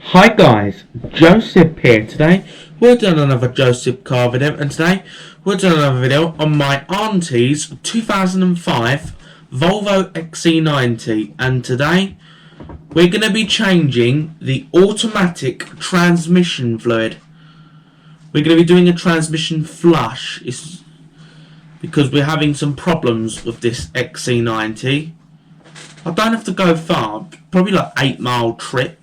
Hi guys, Joseph here. Today we're doing another Joseph car video, and today we're doing another video on my auntie's 2005 Volvo XC90, and today we're going to be changing the automatic transmission fluid. We're going to be doing a transmission flush. It's because we're having some problems with this XC90. I don't have to go far, probably like 8-mile trip.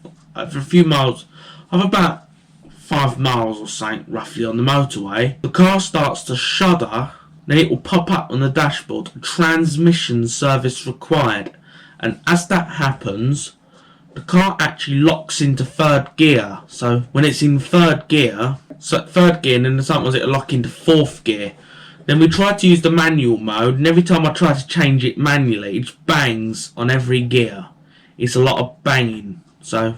For a few miles, I'm about 5 miles or so roughly on the motorway. The car starts to shudder, then it will pop up on the dashboard, transmission service required, and as that happens, the car actually locks into third gear. So when it's in third gear, and then sometimes it'll lock into fourth gear. Then we try to use the manual mode, and every time I try to change it manually, it just bangs on every gear. It's a lot of banging, so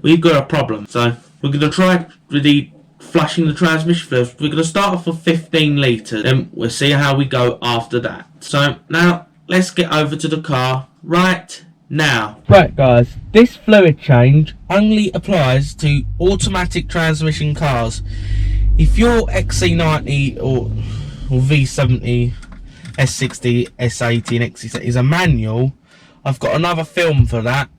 we've got a problem. So we're going to try really flushing the transmission fluid. We're going to start off with 15 litres, then we'll see how we go after that. So now let's get over to the car right now. Right guys, this fluid change only applies to automatic transmission cars. If your XC90 or V70, S60, S80 and XC70 is a manual, I've got another film for that.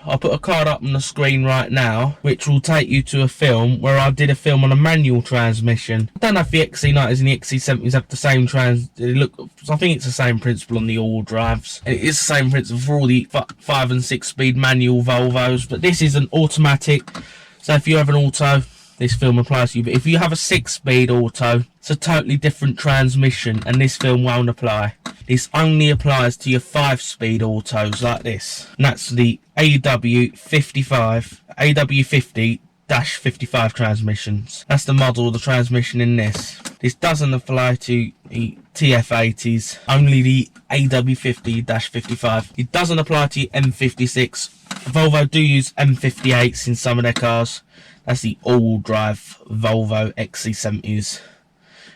I'll put a card up on the screen right now, which will take you to a film where I did a film on a manual transmission. I don't know if the XC90s and the XC70s have the same I think it's the same principle on the all drives. It is the same principle for all the 5 and 6 speed manual Volvos, but this is an automatic. So if you have an auto, this film applies to you. But if you have a 6-speed auto, it's a totally different transmission, and this film won't apply. This only applies to your 5-speed autos like this, and that's the AW50-55 transmissions. That's the model of the transmission in this. This doesn't apply to the TF80s, only the AW50-55. It doesn't apply to your M56. Volvo do use M58s in some of their cars. That's the all-drive Volvo XC70s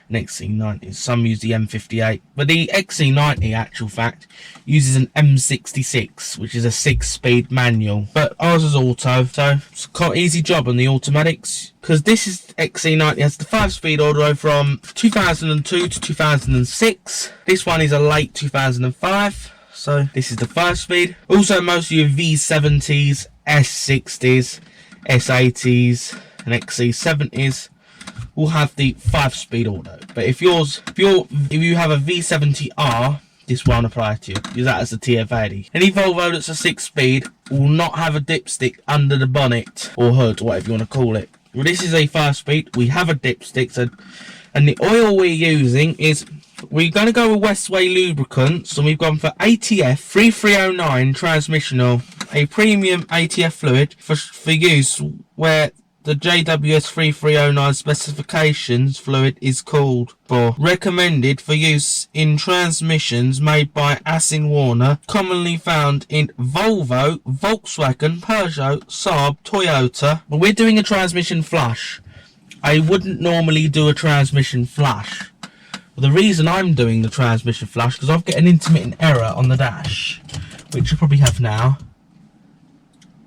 and XC90s. Some use the M58, but the XC90, actual fact, uses an M66, which is a 6-speed manual. But ours is auto, so it's quite easy job on the automatics. Because this is XC90 has the 5-speed auto from 2002 to 2006. This one is a late 2005. So this is the 5-speed. Also, most of your V70s, S60s, S80s and XC70s will have the 5-speed auto. But if you have a V70R, this won't apply to you. Use that as a TF80. Any Volvo that's a 6-speed will not have a dipstick under the bonnet or hood, or whatever you want to call it. Well, this is a 5-speed. We have a dipstick, and the oil we're using is, we're going to go with Westway lubricants, and we've gone for ATF 3309 transmission oil, a premium ATF fluid for use where the JWS 3309 specifications fluid is called for. Recommended for use in transmissions made by Aston Warner, commonly found in Volvo, Volkswagen, Peugeot, Saab, Toyota. But we're doing a transmission flush. I wouldn't normally do a transmission flush. Well, the reason I'm doing the transmission flush because I've got an intermittent error on the dash, which I probably have now.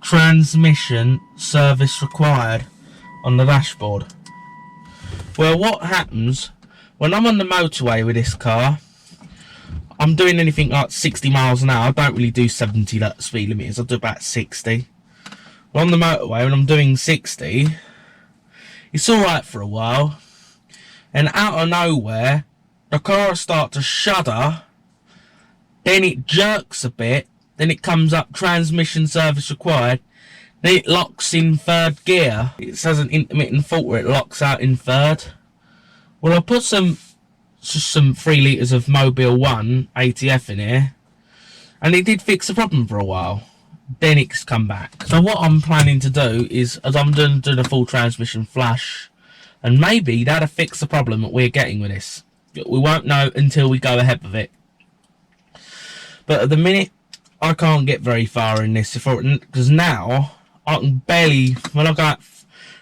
Transmission service required on the dashboard. Well, what happens when I'm on the motorway with this car, I'm doing anything like 60 miles an hour. I don't really do 70 speed limiters, I do about 60. But on the motorway, when I'm doing 60, it's alright for a while, and out of nowhere the car will start to shudder, then it jerks a bit, then it comes up transmission service required, then it locks in third gear. It says an intermittent fault where it locks out in third. Well, I'll put some 3 litres of Mobile 1 ATF in here, and it did fix the problem for a while. Then it's come back. So what I'm planning to do is, as I'm doing a full transmission flush, and maybe that'll fix the problem that we're getting with this. We won't know until we go ahead with it. But at the minute, I can't get very far in this, because now I can barely, when I go out,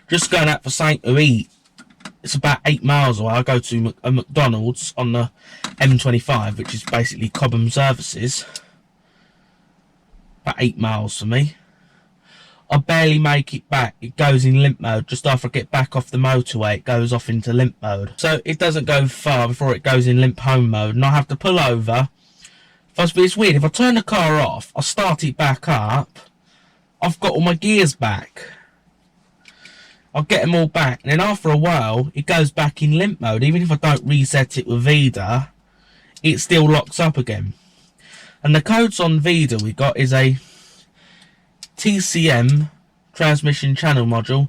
just going out for something to eat, it's about 8 miles away. I go to a McDonald's on the M25, which is basically Cobham Services. About 8 miles for me. I barely make it back. It goes in limp mode. Just after I get back off the motorway, it goes off into limp mode. So it doesn't go far before it goes in limp home mode, and I have to pull over. It's weird. If I turn the car off, I start it back up, I've got all my gears back. I'll get them all back, and then after a while, it goes back in limp mode. Even if I don't reset it with VEDA, it still locks up again. And the codes on VEDA we got is a TCM transmission channel module,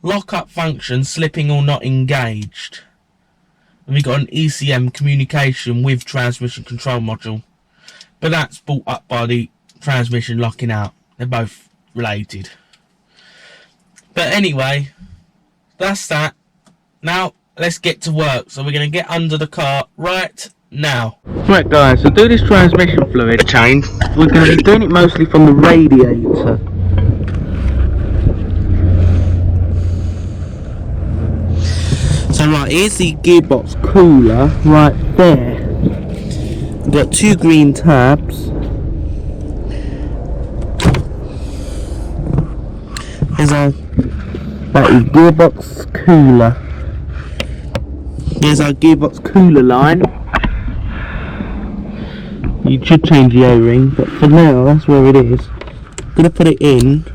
lock-up function, slipping or not engaged. And we got an ECM communication with transmission control module. But that's brought up by the transmission locking out. They're both related. But anyway, that's that. Now, let's get to work. So we're going to get under the car right now. Right guys, so do this transmission fluid change. We're going to be doing it mostly from the radiator. So right, here's the gearbox cooler right there. We've got two green tabs. Here's our gearbox cooler. Here's our gearbox cooler line. You should change the O-ring, but for now that's where it is. I'm gonna put it in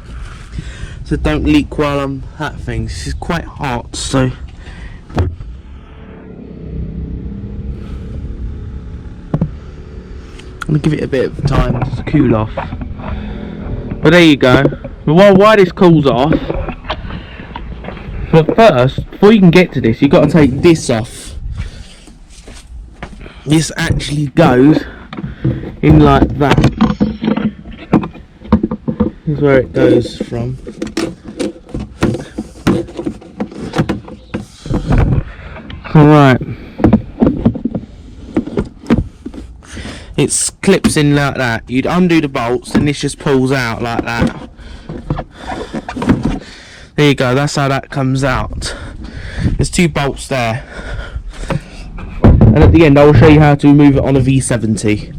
so it don't leak while I'm at things. This is quite hot, so I'm gonna give it a bit of time to cool off. But there you go. But while this cools off, but first, before you can get to this, you've got to take this off. This actually goes in like that. This is where it goes from. Alright. It clips in like that. You'd undo the bolts and this just pulls out like that. There you go, that's how that comes out. There's two bolts there. And at the end I will show you how to remove it on a V70.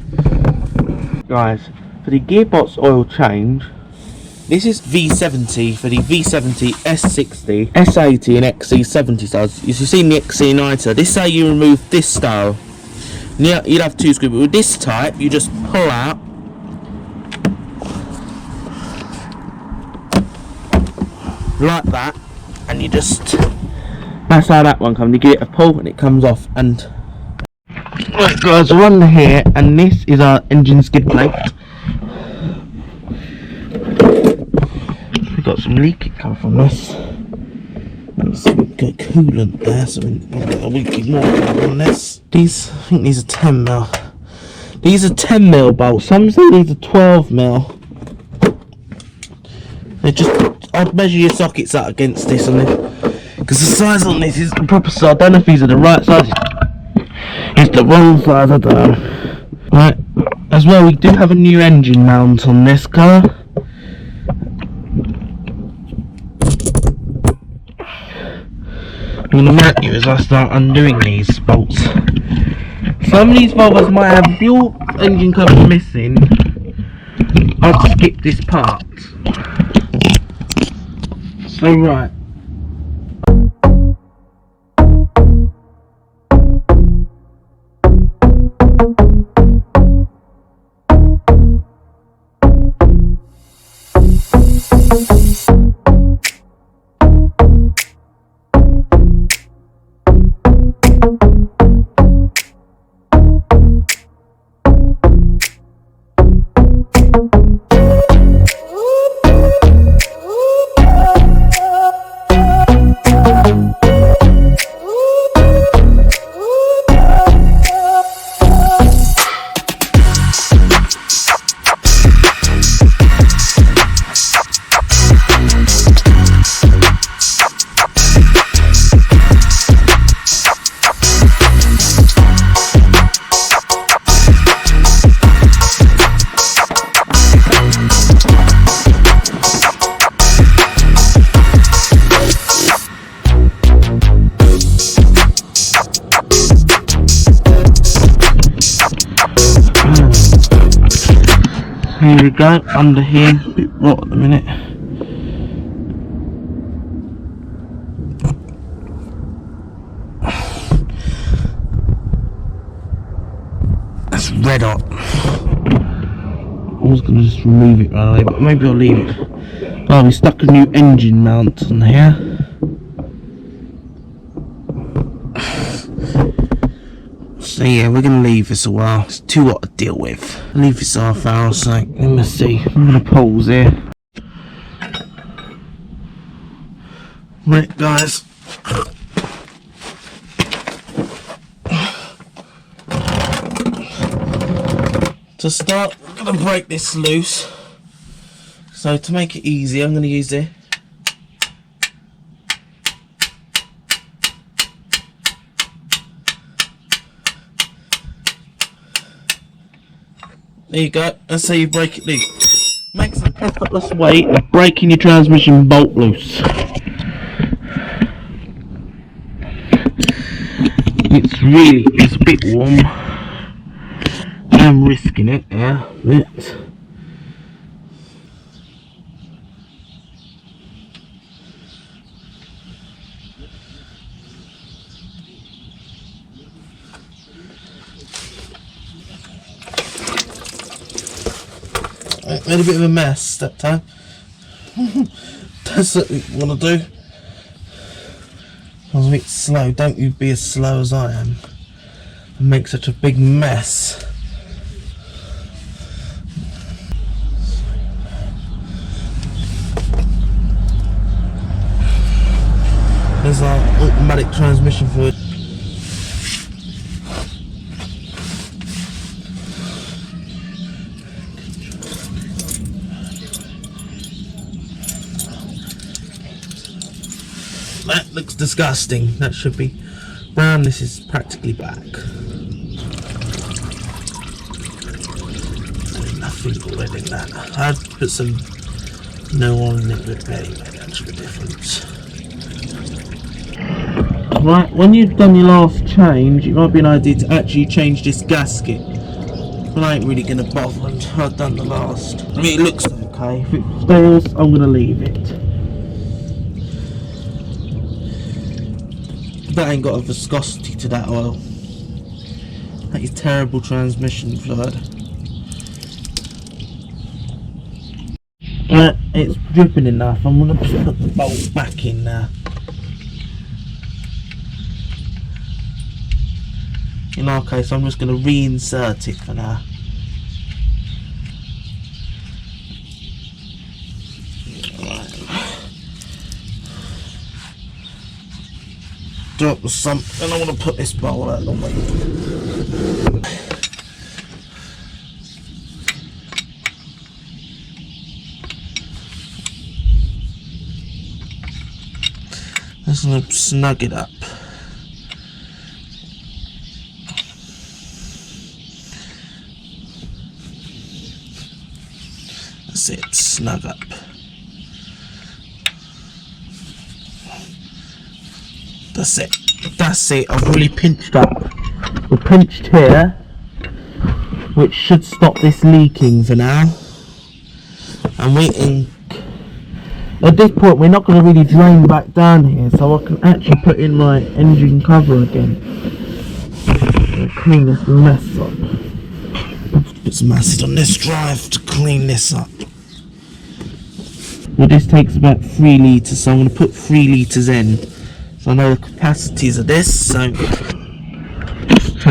Guys, for the gearbox oil change, this is V70 for the V70, S60, S80 and XC70 styles. As you've seen the XC90, this is how you remove this style. You'd have two screws, but with this type you just pull out like that, and you just, that's how that one comes. You give it a pull and it comes off. And right guys, we're under here, and this is our engine skid plate. We've got some leakage coming from this. Let's get coolant there, so we've got a leakage more on this. These, I think these are 10mm. These are 10mm bolts. Some say these are 12mm. They're just, I'd measure your sockets out against this on this, because the size on this is the proper size. I don't know if these are the right size. It's the wrong size, I don't know. Right, as well, we do have a new engine mount on this car. I'm going to mount you as I start undoing these bolts. Some of these Volvos might have the engine cover missing. I'll skip this part. So right. Here we go, under here, a bit hot at the minute. red hot. I was going to just remove it right away, but maybe I'll leave it. Oh, we stuck a new engine mount on here. So yeah, we're going to leave this a while. It's too hot to deal with. I'll leave this half hour, so let me see. I'm going to pause here. Right guys. To start, I'm going to break this loose. So to make it easy, I'm going to use it. There you go, that's how you break it loose. Makes an effortless way of breaking your transmission bolt loose. It's a bit warm. I'm risking it, yeah, a bit. I made a bit of a mess that time. That's what you want to do. I was a bit slow. Don't you be as slow as I am and make such a big mess. There's our automatic transmission fluid. That looks disgusting. That should be brown. This is practically black. There's nothing red in that. I'd put some no on in it, but barely made much of a difference. Right, when you've done your last change, it might be an idea to actually change this gasket. But I ain't really going to bother until I've done the last. I mean, it looks okay. If it fails, I'm going to leave it. That ain't got a viscosity to that oil. That is terrible transmission fluid. It's dripping enough. I'm going to put the bolt back in now. In our case, I'm just going to reinsert it for now. Drop the sump, and I want to put this bowl out of the way. Just going to snug it up. That's it, snug up. That's it. That's it. I've really pinched up. We're pinched here, which should stop this leaking for now. I'm waiting. At this point, we're not going to really drain back down here, so I can actually put in my engine cover again. Clean this mess up. Put some acid on this drive to clean this up. Well, this takes about 3 litres, so I'm going to put 3 litres in. So I know the capacities of this, so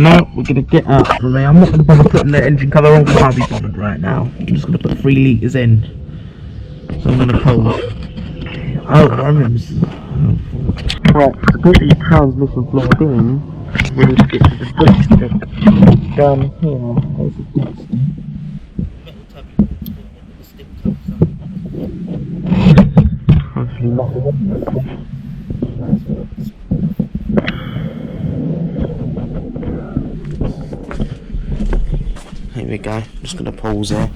now we're going to get out from me. I'm not going to bother putting the engine cover on, because I'll be bothered right now. I'm just going to put 3 litres in. So I'm going to pull. Oh, I remember. Right, to put the transmission fluid in, we need to get to the dipstick down here. There's the dipstick. Here we go, just going to pause there.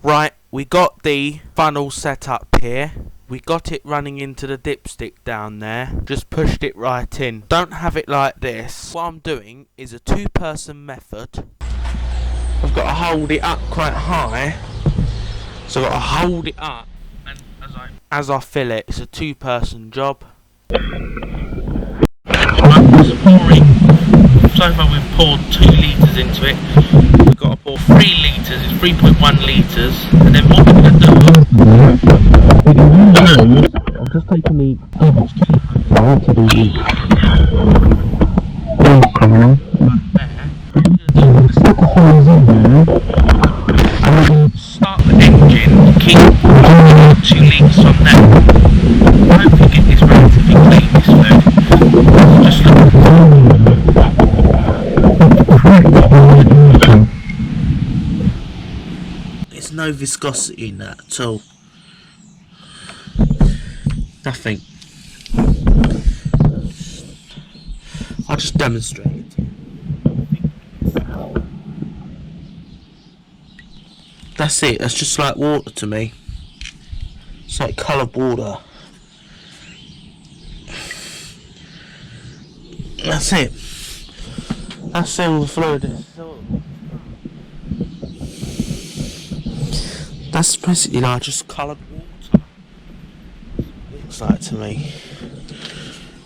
Right, we got the funnel set up here. We got it running into the dipstick down there. Just pushed it right in. Don't have it like this. What I'm doing is a 2-person method. I've got to hold it up quite high. So I've got to hold it up, and as I fill it, it's a 2-person job. I'm just pouring. So far we've poured 2 litres into it. We've got to pour 3 litres, it's 3.1 litres, and then what we're going to do, I'm just taking the start the engine, keep 2 litres on that. Don't forget this relatively clean, this food. Just look. There's no viscosity in that at all. Nothing. I'll just demonstrate. That's it, that's just like water to me. It's like coloured water. That's it. That's all the fluid is. That's basically like just coloured water. Looks like to me.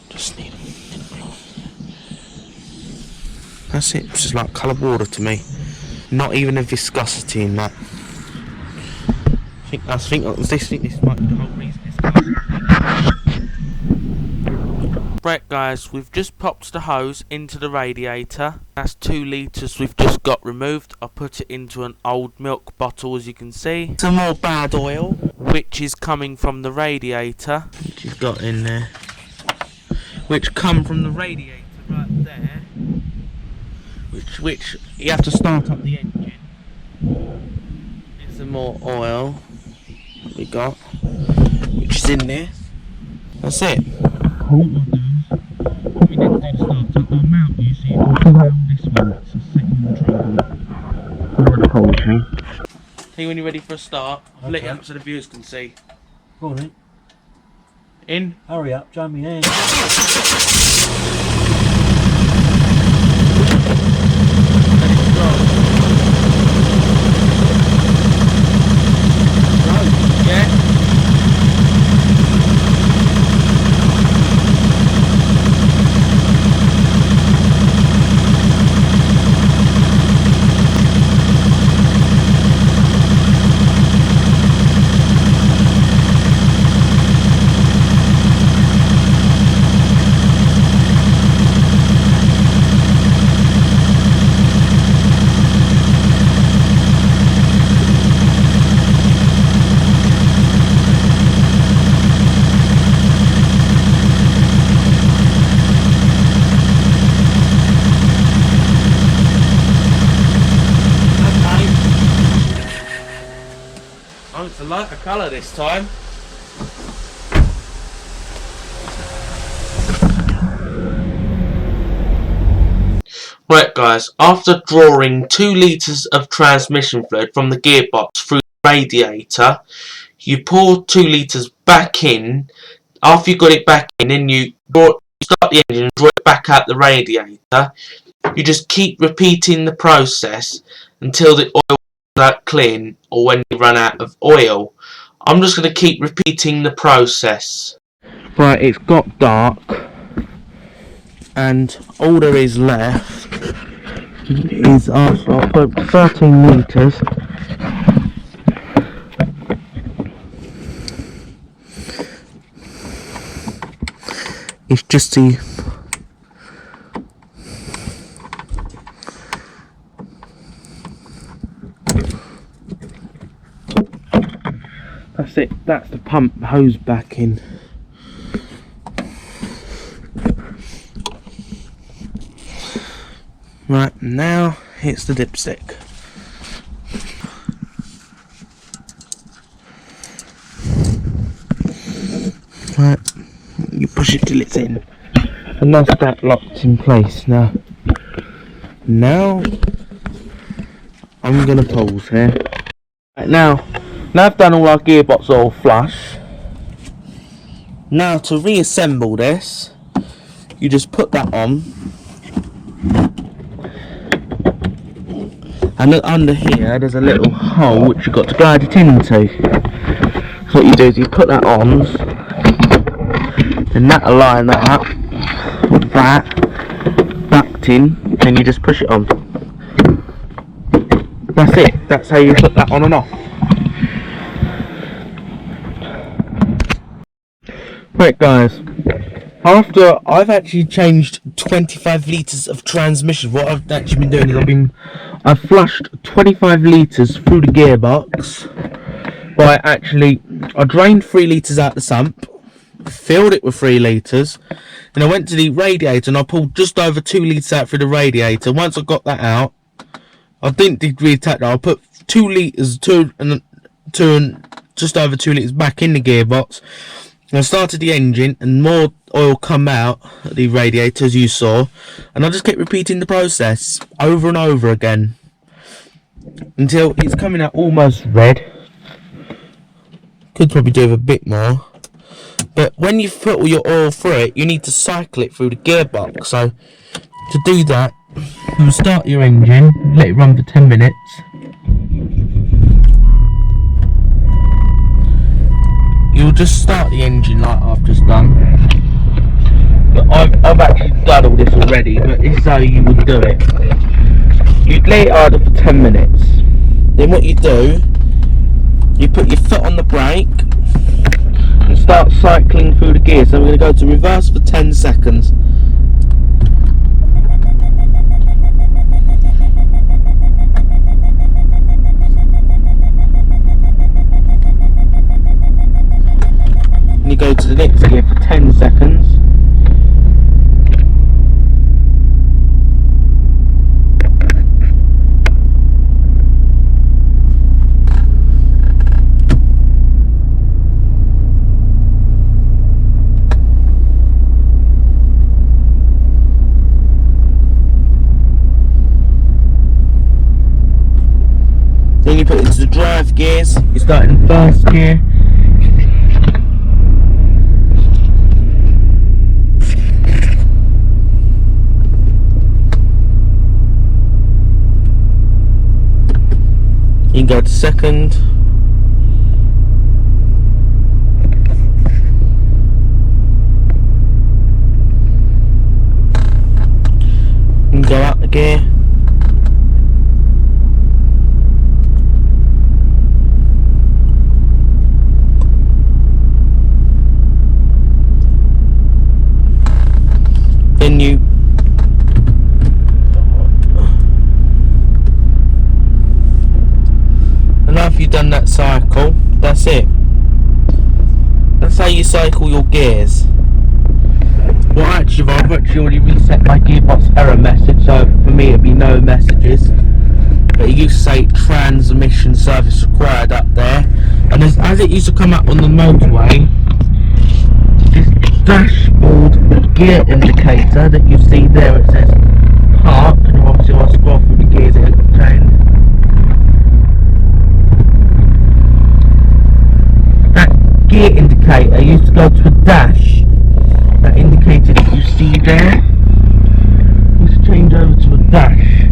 Just need. That's it. It's just like coloured water to me. Not even a viscosity in that. I think this might be the whole reason it's coloured. Right guys, we've just popped the hose into the radiator. That's 2 litres we've just got removed. I put it into an old milk bottle, as you can see. Some more bad oil, which is coming from the radiator, which you've got in there, which come from the radiator right there, which you have to start up the engine. There's some more oil that we got, which is in there. That's it. We didn't do the start up, I'll mount you so you can pull down this one. It's a second trouble. See when you're ready for a start. I've lit it up so the viewers can see. Go on then. In. Hurry up, show me hand. Let it start. Yeah? It's a lighter colour this time. Right guys, after drawing 2 litres of transmission fluid from the gearbox through the radiator, you pour 2 litres back in. After you got it back in, then you start the engine and draw it back out the radiator. You just keep repeating the process until the oil out clean or when you run out of oil. I'm just going to keep repeating the process. Right, it's got dark and all there is left is I've put 13 litres. It's just the that's it, that's the pump hose back in. Right, now it's the dipstick. Right, you push it till it's in. And that's that locked in place now. Now I'm gonna pause here. Right, now I've done all our gearbox oil flush. Now to reassemble this, you just put that on, and then under here there's a little hole which you've got to guide it into. So what you do is you put that on, and that'll line that up with that backed in, then you just push it on. That's it. That's how you put that on and off. Right guys, after I've actually changed 25 litres of transmission, what I've actually been doing is I've flushed 25 litres through the gearbox by I drained 3 litres out the sump, filled it with 3 litres, and I went to the radiator and I pulled just over 2 litres out through the radiator. Once I got that out, I didn't reattach that. I put 2 litres, just over 2 litres back in the gearbox. And I started the engine and more oil come out of the radiator as you saw, and I just kept repeating the process over and over again until it's coming out almost red. Could probably do with a bit more, but when you've put all your oil through it, you need to cycle it through the gearbox. So to do that, you'll start your engine, let it run for 10 minutes. You'll just start the engine like I've just done. But I've actually done all this already, but this is how you would do it. You'd let it idle for 10 minutes. Then what you do, you put your foot on the brake and start cycling through the gear. So we're going to go to reverse for 10 seconds. And you go to the next gear for 10 seconds. Then you put it into the drive gears. You start in first gear. You can go to second. You can go out the gear. Then you after you've done that cycle, that's it. That's how you cycle your gears. Well, actually, I've actually already reset my gearbox error message, so for me it'd be no messages. But it used to say transmission service required up there, and as it used to come up on the motorway, this dashboard gear indicator that you see there, it says park, and obviously I'll scroll through the gears it contained. Gear indicator used to go to a dash that indicated that you see there. Used to change over to a dash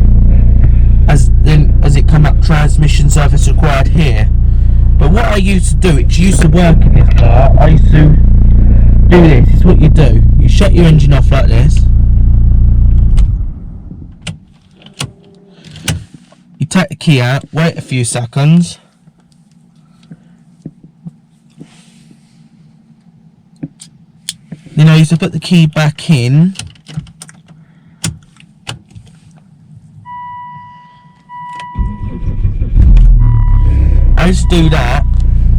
as it come up transmission service required here. But what I used to do, it used to work in this car, I used to do this. This is what you do. You shut your engine off like this. You take the key out, wait a few seconds. Then I used to put the key back in. I used to do that.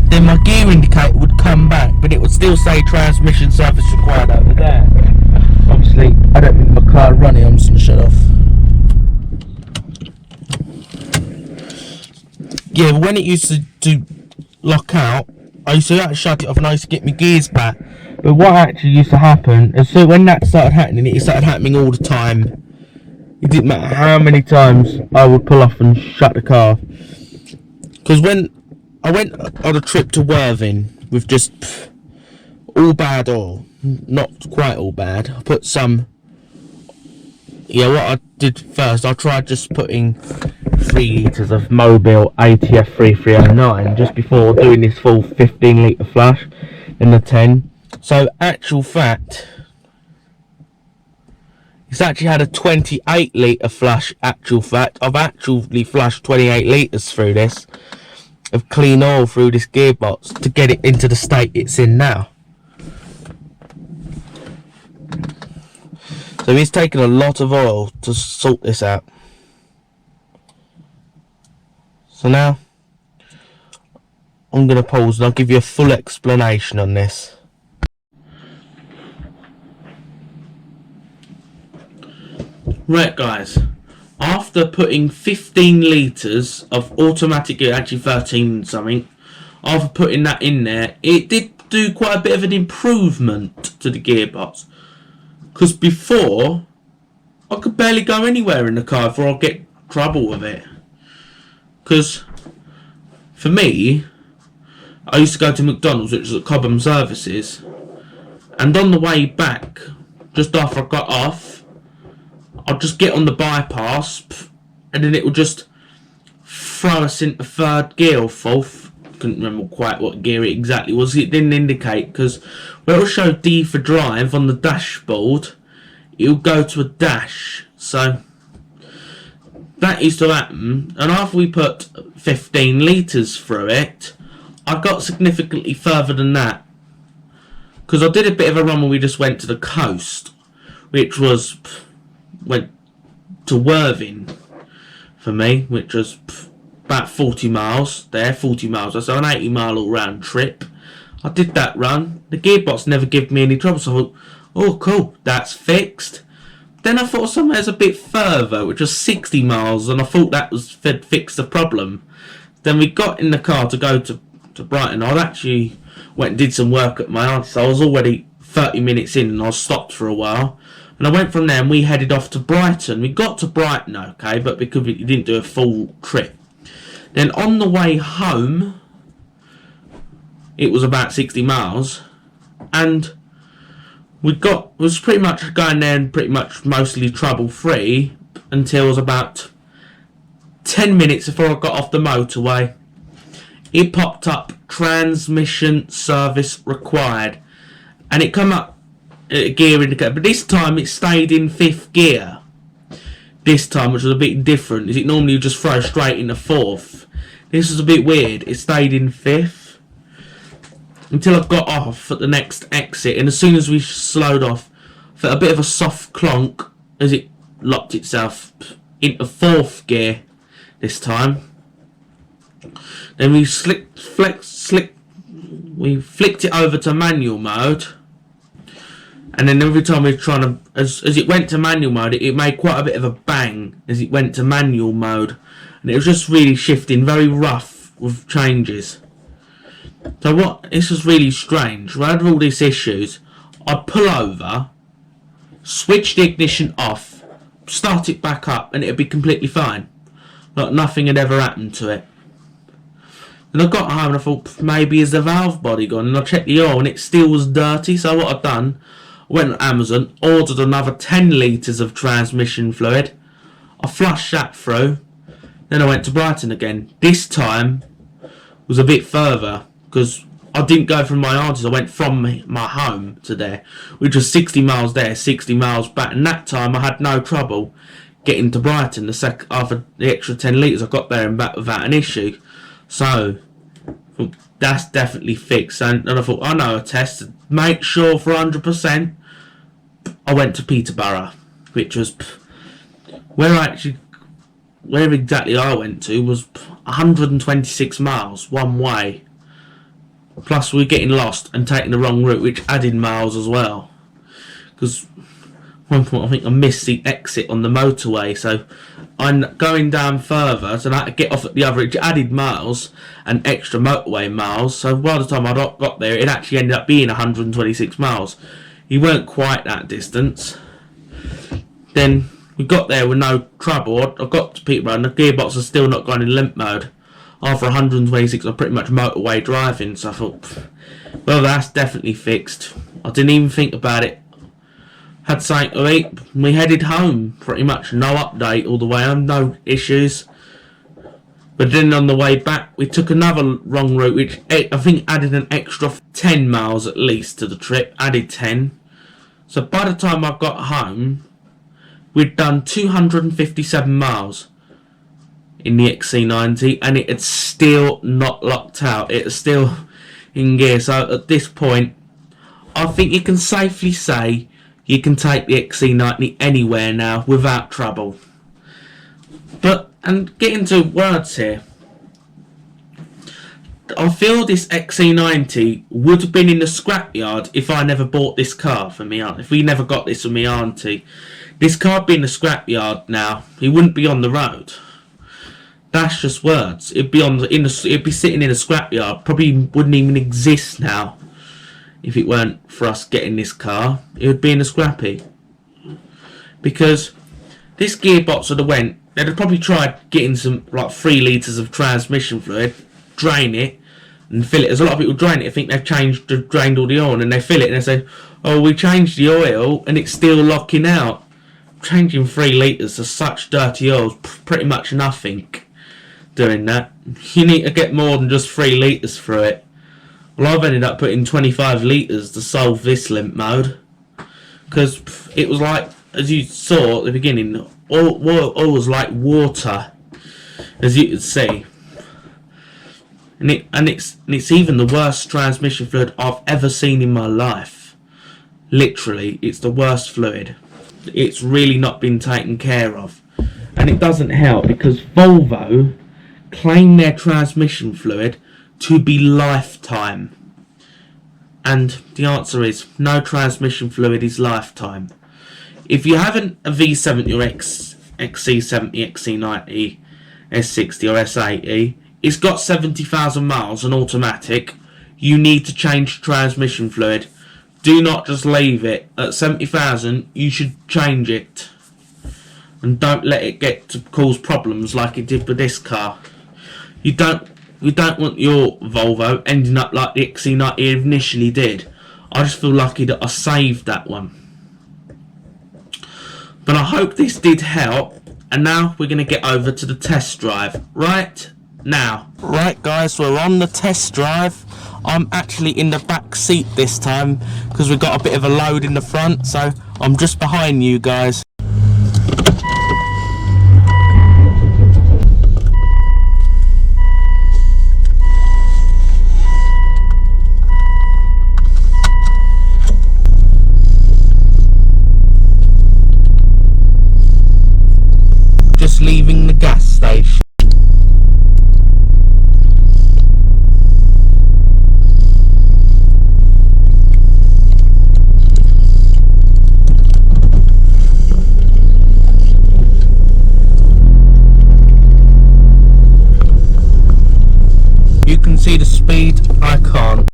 Then my gear indicator would come back, but it would still say transmission service required over there. Obviously, I don't think my car running. I'm just gonna shut off. Yeah, but when it used to lock out, I used to shut it off and I used to get my gears back. But what actually used to happen is, so when that started happening, it started happening all the time. It didn't matter how many times I would pull off and shut the car. Because when I went on a trip to Worthing with just all bad oil, not quite all bad, I put some, yeah, what I did first, I tried just putting 3 litres of Mobile ATF 3309 just before doing this full 15 litre flush in the 10. So actual fact, It's actually had a 28 litre flush, actual fact. I've actually flushed 28 litres through this of clean oil through this gearbox to get it into the state it's in now. So it's taken a lot of oil to sort this out. So now I'm going to pause and I'll give you a full explanation on this. Right guys, after putting 15 litres of automatic, actually 13 something, after putting that in there, it did do quite a bit of an improvement to the gearbox. Because before, I could barely go anywhere in the car before I'd get trouble with it. Because, for me, I used to go to McDonald's, which was at Cobham Services, and on the way back, just after I got off, I'd just get on the bypass, and then it would just throw us into third gear or fourth. Couldn't remember quite what gear it exactly was. It didn't indicate, because where it'll show D for drive on the dashboard, it'll go to a dash. So that used to happen, and after we put 15 litres through it, I got significantly further than that, because I did a bit of a run when we just went to the coast, which was went to Worthing for me, which was about 40 miles there, 40 miles, so an 80 mile all round trip. I did that run. The gearbox never gave me any trouble, so I thought, oh cool, that's fixed. Then I thought somewhere's a bit further, which was 60 miles, and I thought that was fixed the problem. Then we got in the car to go to Brighton. I actually went and did some work at my auntie's, so I was already 30 minutes in, and I stopped for a while. And I went from there and we headed off to Brighton. We got to Brighton okay, but because we didn't do a full trip. Then on the way home, it was about 60 miles, and was pretty much going there and pretty much mostly trouble free until it was about 10 minutes before I got off the motorway. It popped up, transmission service required, and it come up gear indicator, but this time it stayed in 5th gear. This time, which was a bit different, is it normally you just throw straight into 4th. This was a bit weird. It stayed in 5th until I got off at the next exit, and as soon as we slowed off, I felt a bit of a soft clonk as it locked itself into 4th gear this time. Then we flicked it over to manual mode. And then every time we were trying to, as it went to manual mode, it made quite a bit of a bang as it went to manual mode. And it was just really shifting, very rough with changes. So this was really strange. When I had all these issues, I'd pull over, switch the ignition off, start it back up, and it'd be completely fine. Like nothing had ever happened to it. And I got home and I thought, maybe is the valve body gone? And I checked the oil and it still was dirty. So what I'd done, went on Amazon, ordered another 10 litres of transmission fluid. I flushed that through. Then I went to Brighton again. This time was a bit further because I didn't go from my auntie's. I went from my home to there, which was 60 miles there, 60 miles back. And that time I had no trouble getting to Brighton. After the extra 10 litres, I got there and back without an issue. So that's definitely fixed. And I thought, I know a test to make sure for 100%. I went to Peterborough, which was where exactly I went to was 126 miles one way. Plus we're getting lost and taking the wrong route, which added miles as well. Because one point I think I missed the exit on the motorway, so I'm going down further, so I had to get off at the other, which added miles and extra motorway miles. So by the time I got there, it actually ended up being 126 miles. You weren't quite that distance. Then we got there with no trouble. I got to Peterborough and the gearbox was still not going in limp mode. After 126, I was pretty much motorway driving, so I thought, well, that's definitely fixed. I didn't even think about it. Had something to eat. We headed home, pretty much no update all the way home, no issues. But then on the way back, we took another wrong route, which I think added an extra 10 miles at least to the trip. Added 10. So by the time I got home, we'd done 257 miles in the XC90 and it had still not locked out. It was still in gear. So at this point, I think you can safely say you can take the XC90 anywhere now without trouble. And getting to words here, I feel this XC90 would have been in the scrapyard if I never bought this car for me aunt. If we never got this for me auntie, this car would be in the scrapyard now. It wouldn't be on the road. That's just words. It'd be it'd be sitting in a scrapyard. Probably wouldn't even exist now if it weren't for us getting this car. It would be in a scrappy, because this gearbox would have went. They'd have probably tried getting some like 3 litres of transmission fluid, drain it and fill it. There's a lot of people drain it. I think they've drained all the oil, and they fill it and they say, "Oh, we changed the oil and it's still locking out." Changing 3 litres of such dirty oil is pretty much nothing. Doing that, you need to get more than just 3 litres through it. Well, I've ended up putting 25 litres to solve this limp mode, because it was like, as you saw at the beginning, oil was like water, as you can see, and it's even the worst transmission fluid I've ever seen in my life. Literally, it's the worst fluid. It's really not been taken care of, and it doesn't help because Volvo claim their transmission fluid to be lifetime, and the answer is no transmission fluid is lifetime. If you haven't a V70 or XC70, XC90, S60 or S80, it's got 70,000 miles and automatic, you need to change transmission fluid. Do not just leave it. At 70,000, you should change it. And don't let it get to cause problems like it did with this car. You don't want your Volvo ending up like the XC90 initially did. I just feel lucky that I saved that one. But I hope this did help. And now we're going to get over to the test drive. Right now. Right guys, we're on the test drive. I'm actually in the back seat this time because we've got a bit of a load in the front. So I'm just behind you guys. Just leaving the gas station. You can see the speed, I can't.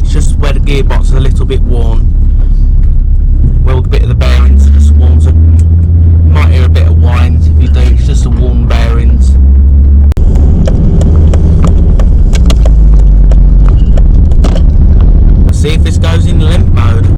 Just where the gearbox is a little bit worn. Well, the bit of the bearings are just worn, so you might hear a bit of whines. If you do, it's just the worn bearings. See if this goes in limp mode.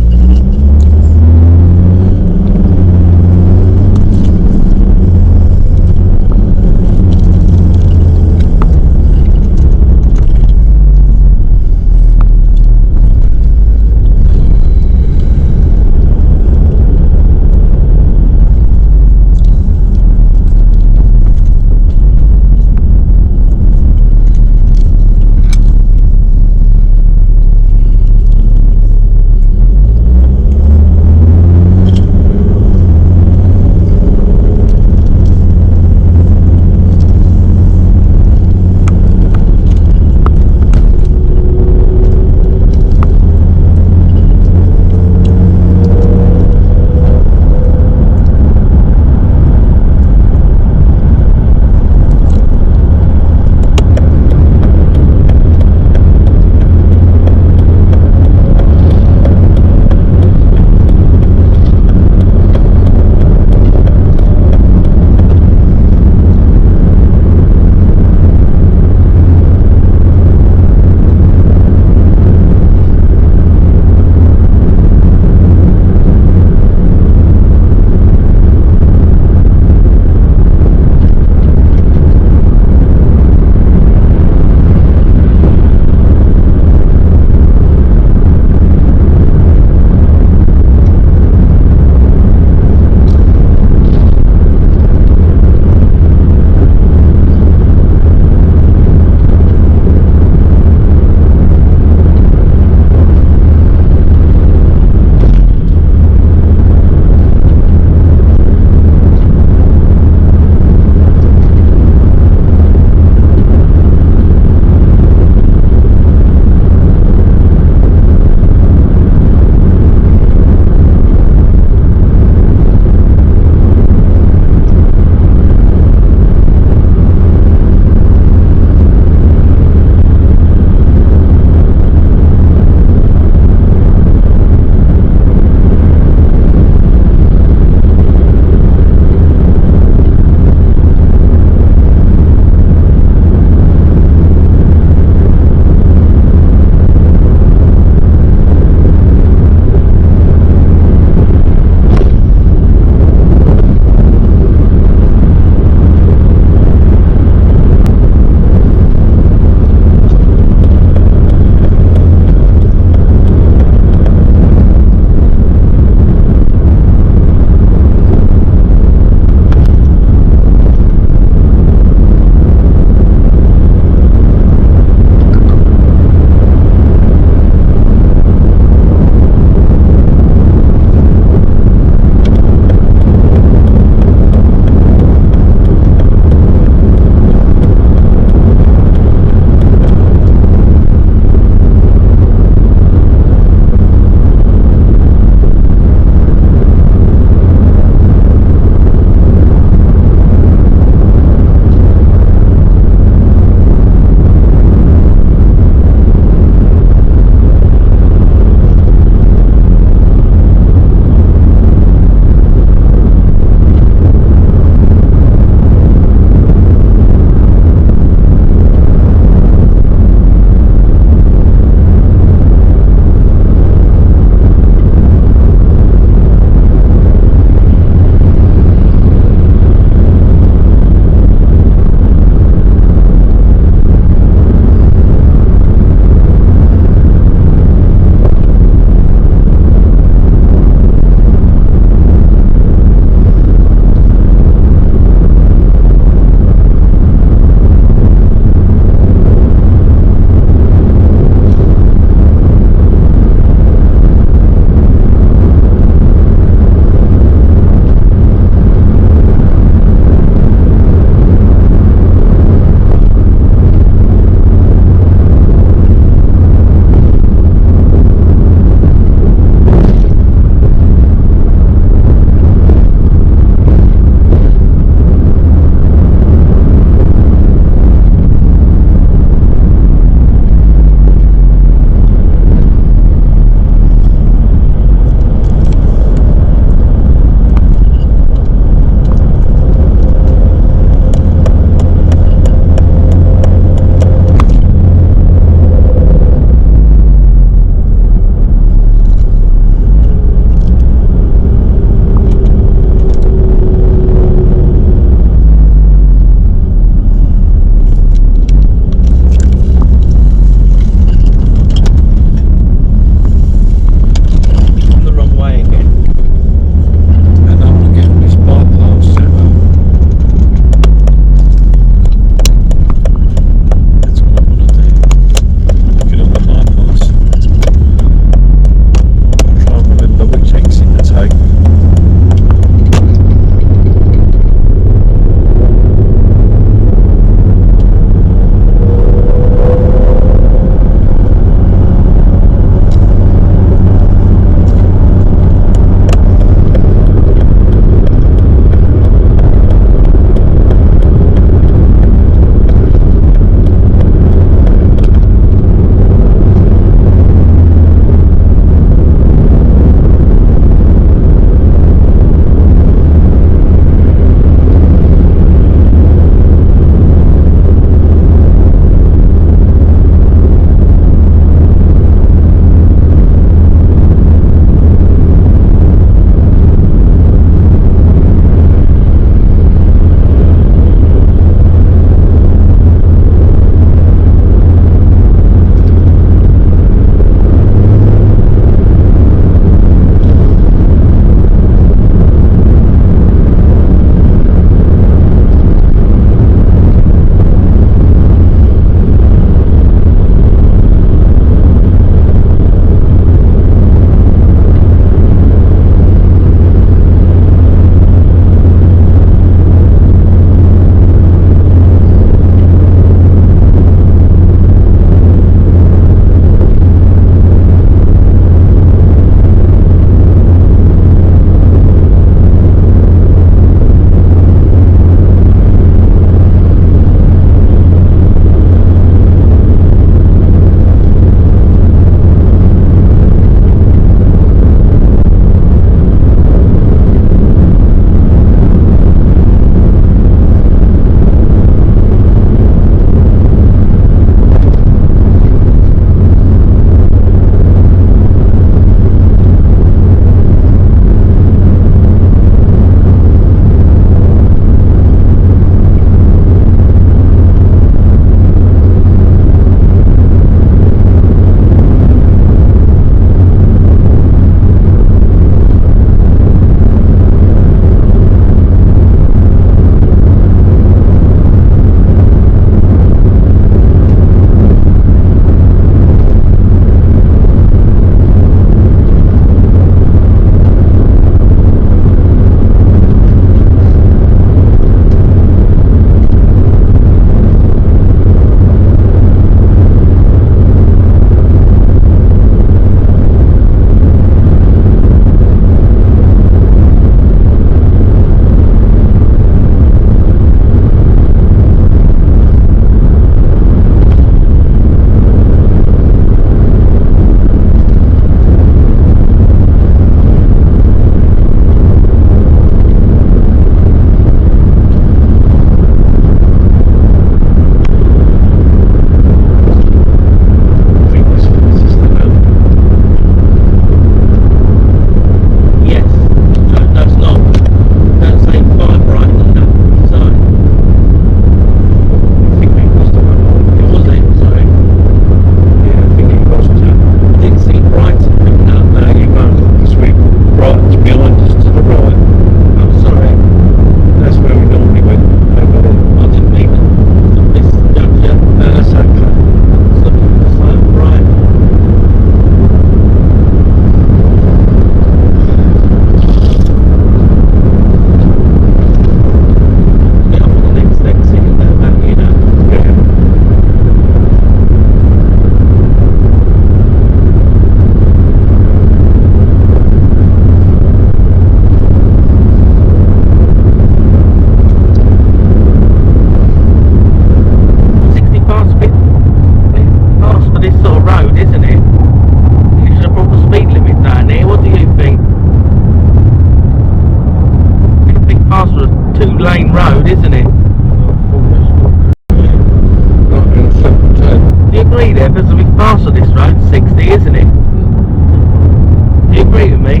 see?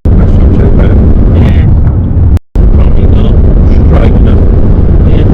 That's not too bad. Yeah. Probably not straight enough. Yeah.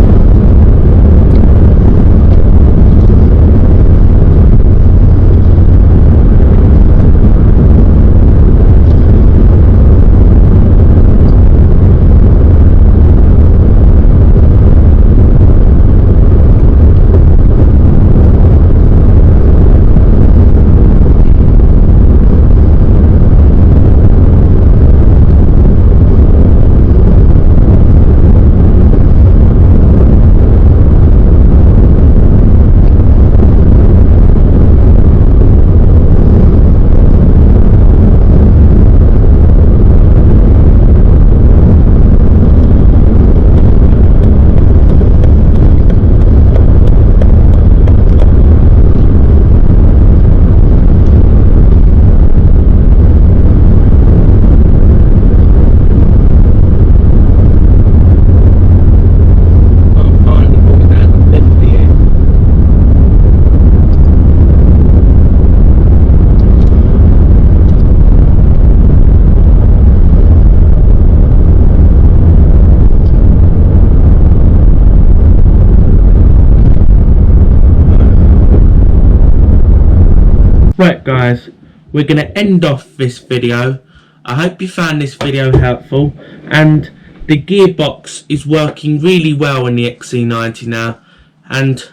Right guys, we're going to end off this video. I hope you found this video helpful, and the gearbox is working really well in the XC90 now, and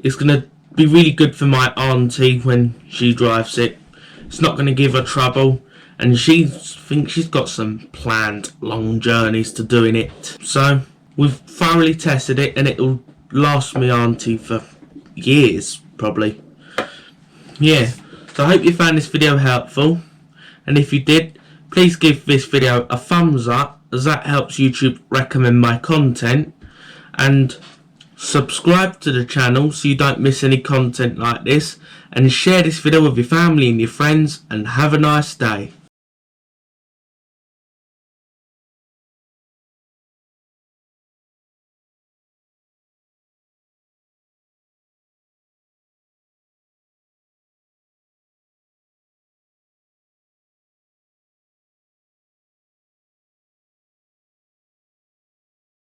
it's going to be really good for my auntie when she drives it. It's not going to give her trouble, and she thinks she's got some planned long journeys to do in it. So we've thoroughly tested it, and it'll last my auntie for years probably. Yeah. So I hope you found this video helpful, and if you did, please give this video a thumbs up, as that helps YouTube recommend my content, and subscribe to the channel so you don't miss any content like this, and share this video with your family and your friends, and have a nice day.